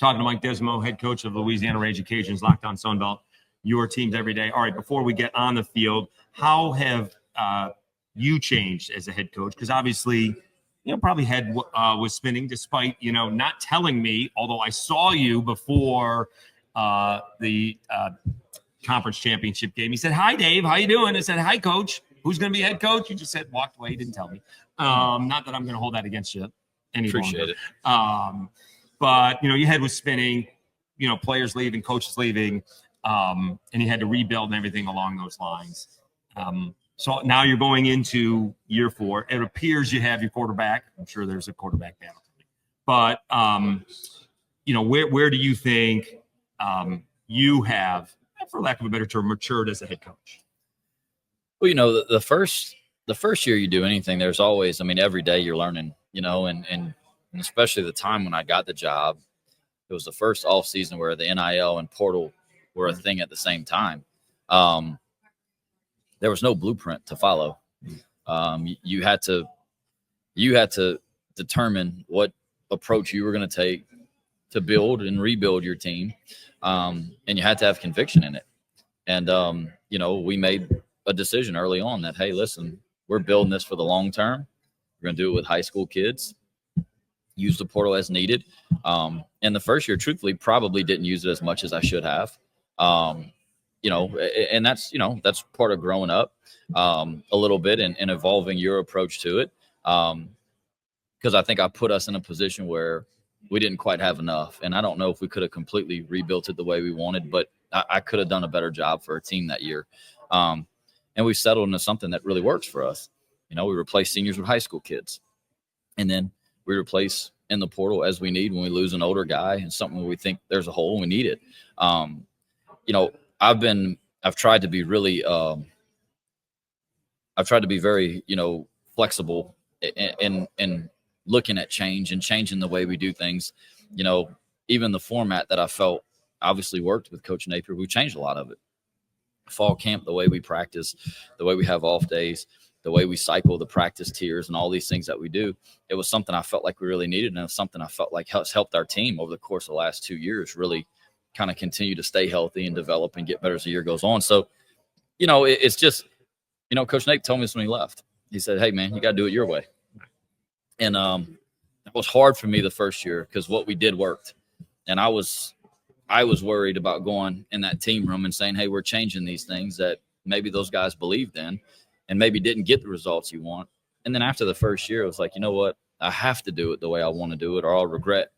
Talking to Mike Desormeaux, head coach of the Louisiana Ragin Cajuns, Locked On Sunbelt, your teams every day. All right, before we get on the field, how have you changed as a head coach? Because obviously, probably head was spinning despite, not telling me, although I saw you before the conference championship game. He said, "Hi, Dave. How you doing?" I said, "Hi, coach. Who's going to be head coach?" You just said, walked away. Didn't tell me. Not that I'm going to hold that against you any Appreciate longer. it. But, your head was spinning, players leaving, coaches leaving, and you had to rebuild and everything along those lines. So now you're going into year 4. It appears you have your quarterback. I'm sure there's a quarterback battle. But, where do you think you have, for lack of a better term, matured as a head coach? Well, the first year you do anything, there's always, every day you're learning, and especially the time when I got the job, it was the first off season where the NIL and portal were a thing at the same time. There was no blueprint to follow. You had to determine what approach you were going to take to build and rebuild your team. And you had to have conviction in it. And, we made a decision early on that, hey, listen, we're building this for the long term. We're going to do it with high school kids, use the portal as needed. And the first year, truthfully, probably didn't use it as much as I should have. And that's part of growing up a little bit and evolving your approach to it. Because I think I put us in a position where we didn't quite have enough. And I don't know if we could have completely rebuilt it the way we wanted, but I could have done a better job for our team that year. And we settled into something that really works for us. We replace seniors with high school kids. And then we replace in the portal as we need when we lose an older guy and something where we think there's a hole and we need it. I've tried to be really, very, flexible in looking at change and changing the way we do things. Even the format that I felt obviously worked with Coach Napier, we changed a lot of it. Fall camp, the way we practice, the way we have off days, the way we cycle the practice tiers and all these things that we do, it was something I felt like we really needed. And it was something I felt like has helped our team over the course of the last 2 years really kind of continue to stay healthy and develop and get better as the year goes on. So, it's just, Coach Nate told me this when he left. He said, "Hey, man, you got to do it your way." And it was hard for me the first year because what we did worked. And I was worried about going in that team room and saying, "Hey, we're changing these things that maybe those guys believed in and maybe didn't get the results you want." And then after the first year, it was like, you know what? I have to do it the way I want to do it, or I'll regret